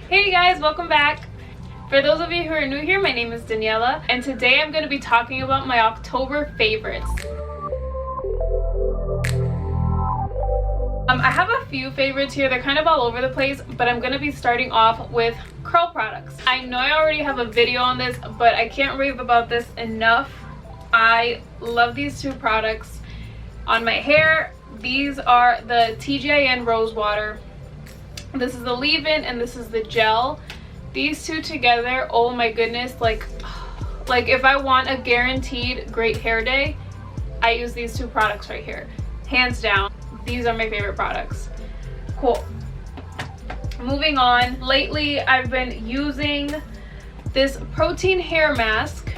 Hey guys, welcome back. For those of you who are new here, my name is Daniela, and today I'm going to be talking about my October favorites. I have a few favorites here. They're kind of all over the place, but I'm going to be starting off with curl products. I know I already have a video on this, but I can't rave about this enough. I love these two products on my hair. These are the TGIN Rose Water. This is the leave-in and this is the gel. These two together, oh my goodness, like if I want a guaranteed great hair day, I use these two products right here. Hands down, these are my favorite products. Cool. Moving on, lately I've been using this protein hair mask,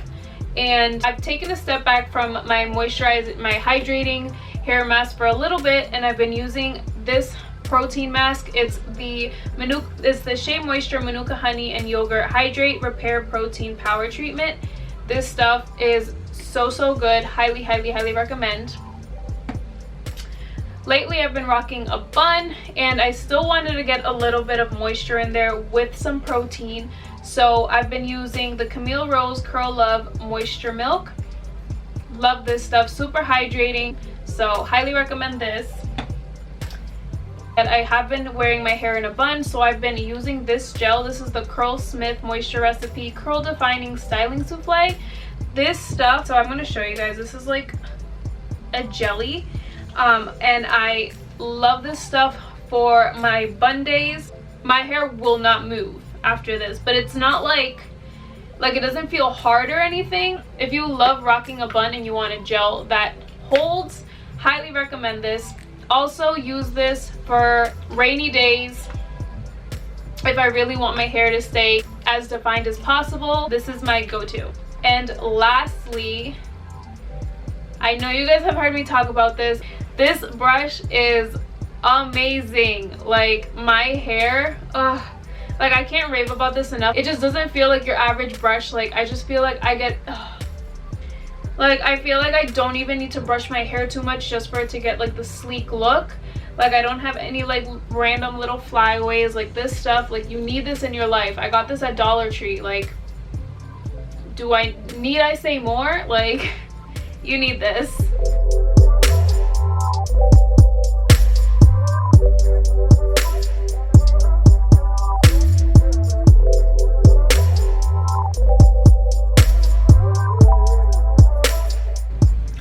and I've taken a step back from my hydrating hair mask for a little bit, and I've been using this protein mask. It's the Shea Moisture Manuka Honey and Yogurt Hydrate Repair Protein Power Treatment. This stuff is so good. Highly recommend. Lately I've been rocking a bun, and I still wanted to get a little bit of moisture in there with some protein, so I've been using the Camille Rose Curl Love Moisture Milk. Love this stuff, super hydrating, so highly recommend this. And I have been wearing my hair in a bun, so I've been using this gel. This is the Curl Smith Moisture Recipe Curl Defining Styling Souffle. This stuff, so I'm going to show you guys, this is like a jelly, and I love this stuff for my bun days. My hair will not move after this, but it's not like it doesn't feel hard or anything. If you love rocking a bun and you want a gel that holds, highly recommend this. Also use this for rainy days. If I really want my hair to stay as defined as possible, this is my go-to. And lastly, I know you guys have heard me talk about this. This brush is amazing. Like, my hair, like, I can't rave about this enough. It just doesn't feel like your average brush. Like, I just feel like I feel like I don't even need to brush my hair too much just for it to get like the sleek look. Like, I don't have any like random little flyaways. Like, this stuff, like, you need this in your life. I got this at Dollar Tree. Like, need I say more? Like, you need this.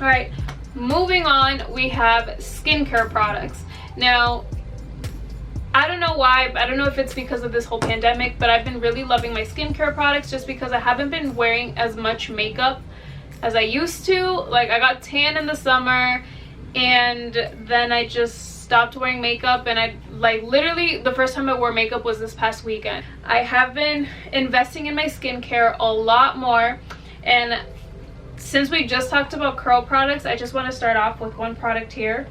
Alright, moving on, we have skincare products. Now, I don't know why, I don't know if it's because of this whole pandemic, but I've been really loving my skincare products just because I haven't been wearing as much makeup as I used to. Like, I got tan in the summer, and then I just stopped wearing makeup, and I literally the first time I wore makeup was this past weekend. I have been investing in my skincare a lot more, and since we just talked about curl products, I just want to start off with one product here.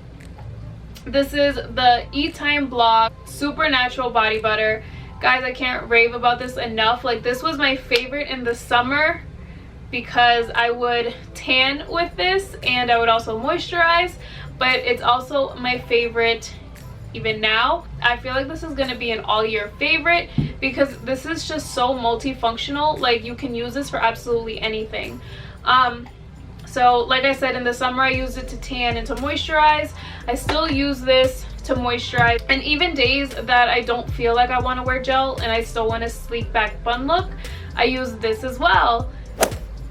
This is the E-Time Blog Super Natural Body Butter. Guys, I can't rave about this enough. Like, this was my favorite in the summer because I would tan with this and I would also moisturize, but it's also my favorite even now. I feel like this is going to be an all-year favorite because this is just so multifunctional. Like, you can use this for absolutely anything. So like I said, in the summer I used it to tan and to moisturize. I still use this to moisturize, and even days that I don't feel like I want to wear gel and I still want a sleek back bun look, I use this as well.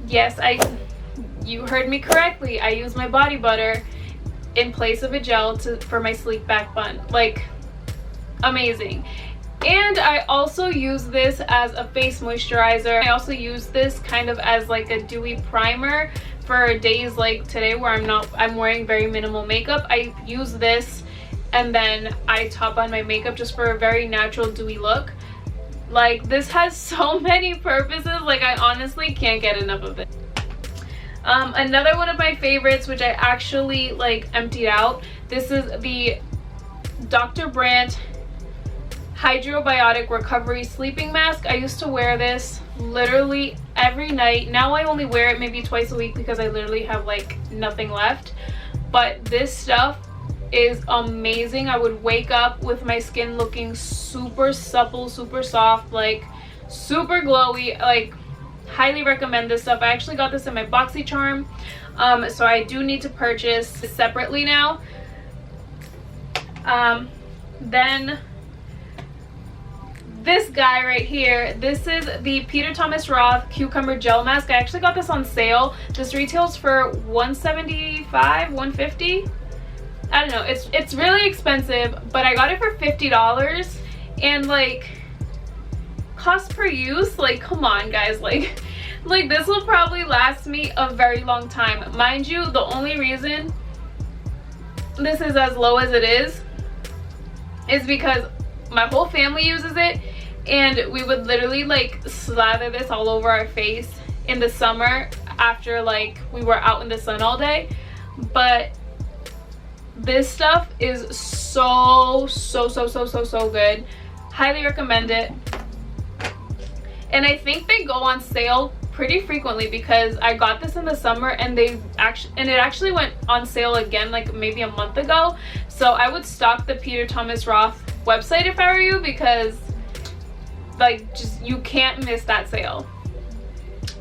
Yes, you heard me correctly, I use my body butter in place of a gel for my sleek back bun. Like, amazing. And I also use this as a face moisturizer. I also use this kind of as like a dewy primer for days like today where I'm wearing very minimal makeup. I use this and then I top on my makeup just for a very natural dewy look. Like, this has so many purposes. Like, I honestly can't get enough of it. Another one of my favorites, which I actually like emptied out, this is the Dr. Brandt Hydrobiotic Recovery Sleeping Mask. I used to wear this literally every night. Now I only wear it maybe twice a week because I literally have like nothing left. But this stuff is amazing. I would wake up with my skin looking super supple, super soft, like super glowy. Like, highly recommend this stuff. I actually got this in my BoxyCharm, so I do need to purchase separately now. Then this guy right here, this is the Peter Thomas Roth Cucumber Gel Mask. I actually got this on sale. This retails for $175, $150. I don't know, it's really expensive, but I got it for $50, and like, cost per use, like, come on guys, like this will probably last me a very long time. Mind you, the only reason this is as low as it is because my whole family uses it, and we would literally like slather this all over our face in the summer after like we were out in the sun all day. But this stuff is so good. Highly recommend it. And I think they go on sale pretty frequently, because I got this in the summer and it actually went on sale again like maybe a month ago. So I would stock the Peter Thomas Roth website if I were you, because like, just, you can't miss that sale.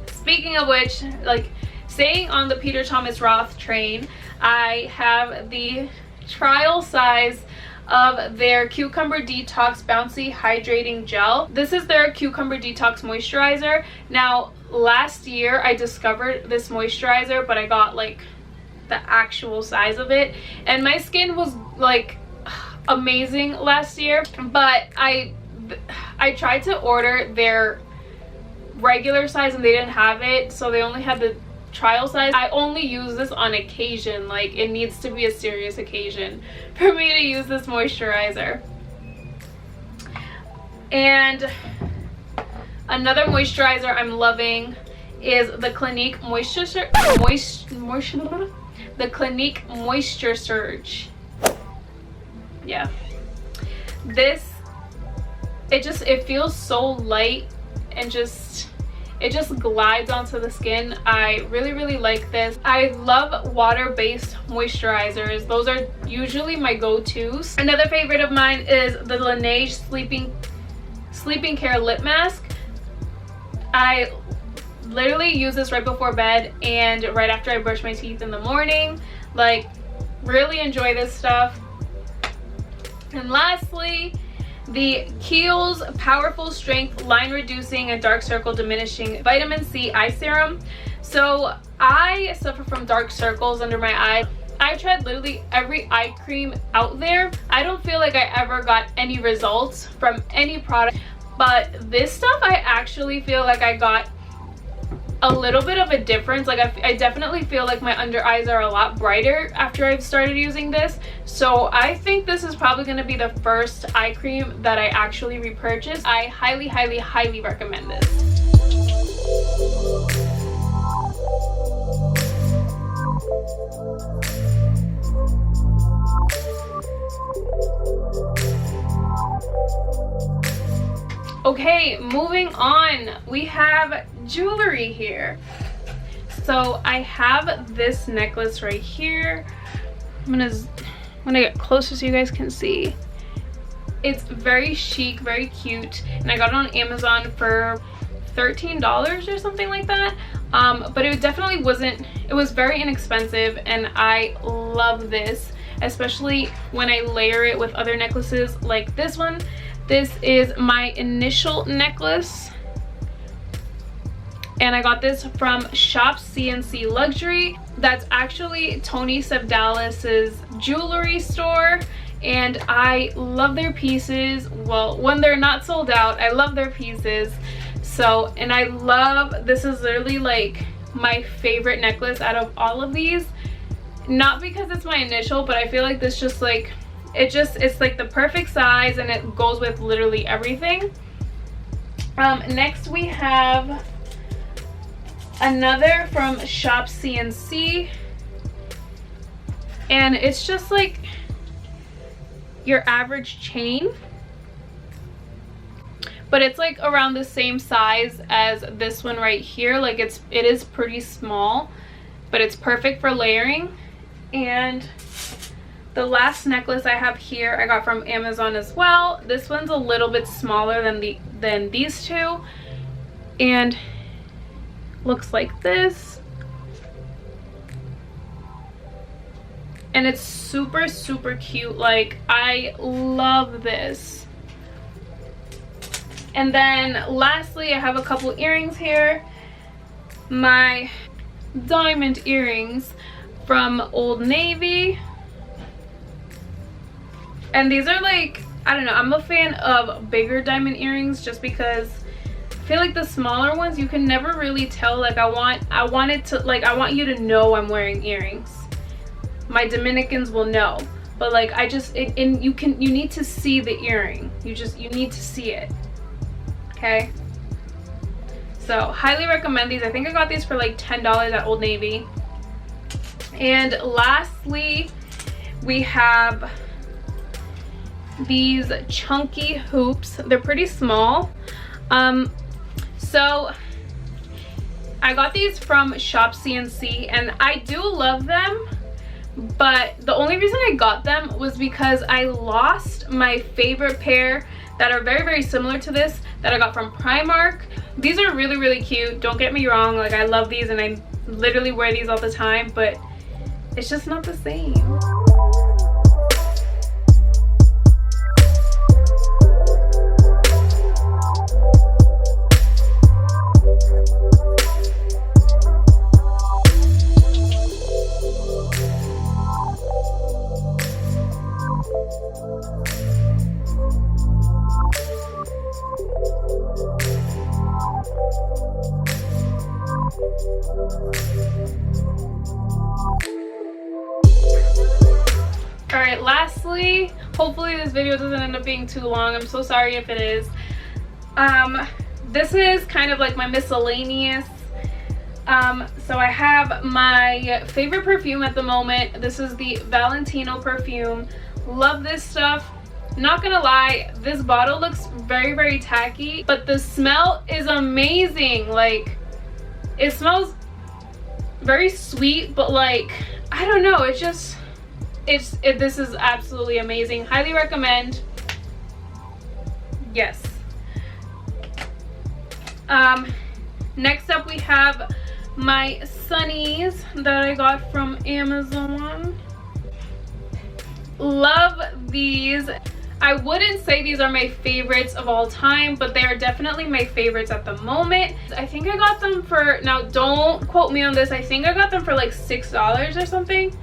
Speaking of which, like, staying on the Peter Thomas Roth train, I have the trial size of their Cucumber Detox Bouncy Hydrating Gel. This is their Cucumber Detox Moisturizer. Now, last year I discovered this moisturizer, but I got like the actual size of it, and my skin was like amazing last year. But I tried to order their regular size and they didn't have it, so they only had the trial size. I only use this on occasion, like it needs to be a serious occasion for me to use this moisturizer. And another moisturizer I'm loving is the Clinique Clinique Moisture Surge. Yeah, this, it feels so light and it just glides onto the skin. I really like this. I love water-based moisturizers. Those are usually my go-tos. Another favorite of mine is the Laneige Sleeping Care Lip Mask. I literally use this right before bed and right after I brush my teeth in the morning. Like, really enjoy this stuff. And lastly, the Kiehl's Powerful Strength Line Reducing and Dark Circle Diminishing Vitamin C Eye Serum. So I suffer from dark circles under my eye. I tried literally every eye cream out there. I don't feel like I ever got any results from any product, but this stuff I actually feel like I got a little bit of a difference. Like I definitely feel like my under eyes are a lot brighter after I've started using this. So I think this is probably going to be the first eye cream that I actually repurchase. I highly recommend this. Okay, moving on, we have jewelry here. So I have this necklace right here. I'm gonna get closer so you guys can see. It's very chic, very cute, and I got it on Amazon for $13 or something like that. But it definitely wasn't, it was very inexpensive, and I love this, especially when I layer it with other necklaces like this one. This is my initial necklace, and I got this from Shop CNC Luxury. That's actually Tony Sevdalis's jewelry store, and I love their pieces. Well, when they're not sold out, I love their pieces. So, and I love, this is literally like my favorite necklace out of all of these. Not because it's my initial, but I feel like this just like, it's like the perfect size, and it goes with literally everything. Next we have another from Shop CNC, and it's just like your average chain, but it's like around the same size as this one right here. Like it is pretty small, but it's perfect for layering. And The last necklace I have here I got from Amazon as well. This one's a little bit smaller than these two, and looks like this. And it's super, super cute. Like, I love this. And then lastly, I have a couple earrings here. My diamond earrings from Old Navy. And these are like, I don't know, I'm a fan of bigger diamond earrings just because I feel like the smaller ones you can never really tell. Like, I want it to, like, I want you to know I'm wearing earrings. My Dominicans will know, but like, I just you need to see the earring. You need to see it. Okay, so highly recommend these. I think I got these for like $10 at Old Navy. And lastly, we have these chunky hoops. They're pretty small. So I got these from Shop CNC, and I do love them, but the only reason I got them was because I lost my favorite pair that are very, very similar to this that I got from Primark. These are really, really cute. Don't get me wrong, like, I love these and I literally wear these all the time, but it's just not the same. Alright, lastly, hopefully this video doesn't end up being too long. I'm so sorry if it is. This is kind of like my miscellaneous. So I have my favorite perfume at the moment. This is the Valentino Perfume. Love this stuff. Not gonna lie, this bottle looks very, very tacky, but the smell is amazing. Like, it smells very sweet, but like, I don't know, it's just, this is absolutely amazing. Highly recommend. Yes. Next up we have my sunnies that I got from Amazon. Love these. I wouldn't say these are my favorites of all time, but they are definitely my favorites at the moment. I think I got them for, now don't quote me on this, I think I got them for like $6 or something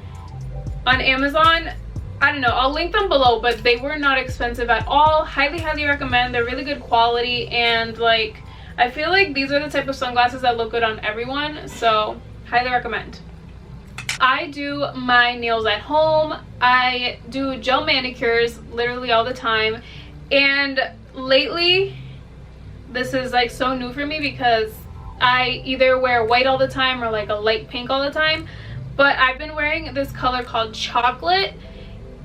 on Amazon. I don't know, I'll link them below, but they were not expensive at all. Highly, highly recommend. They're really good quality, and like, I feel like these are the type of sunglasses that look good on everyone, so highly recommend. I do my nails at home. I do gel manicures literally all the time, and lately this is like so new for me because I either wear white all the time or like a light pink all the time, but I've been wearing this color called Chocolate,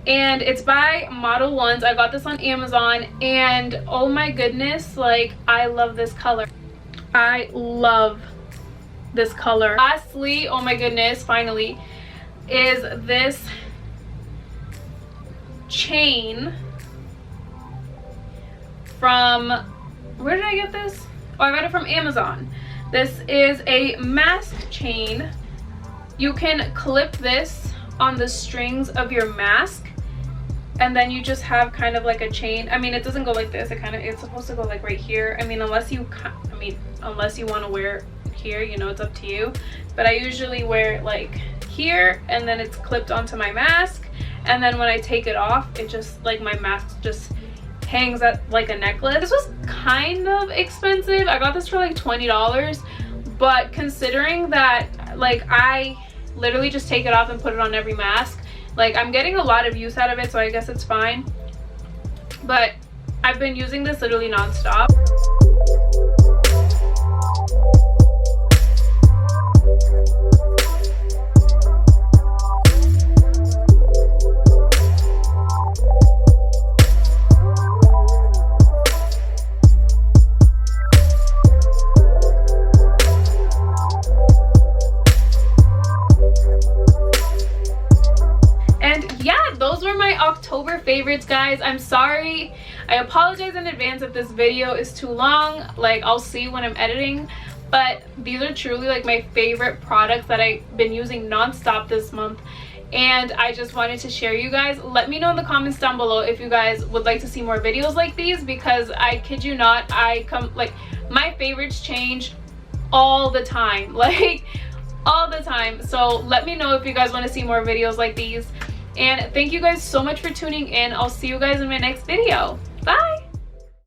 and it's by Model Ones. I got this on Amazon, and oh my goodness, like, I love this color. I love this color. Lastly, oh my goodness, finally, is this chain from, where did I get this? Oh, I got it from Amazon. This is a mask chain. You can clip this on the strings of your mask, and then you just have kind of like a chain. I mean, it doesn't go like this. It's supposed to go like right here. I mean, unless you want to wear it here, you know, it's up to you. But I usually wear it like here, and then it's clipped onto my mask. And then when I take it off, it just, like, my mask just hangs at like a necklace. This was kind of expensive. I got this for like $20, but considering that, like, I literally just take it off and put it on every mask, like, I'm getting a lot of use out of it, so I guess it's fine. But I've been using this literally non-stop. favorites, guys. I'm sorry, I apologize in advance if this video is too long. Like, I'll see when I'm editing, but these are truly like my favorite products that I've been using non-stop this month, and I just wanted to share you guys. Let me know in the comments down below if you guys would like to see more videos like these, because I kid you not, my favorites change all the time, like all the time. So let me know if you guys want to see more videos like these, and thank you guys so much for tuning in. I'll see you guys in my next video. Bye.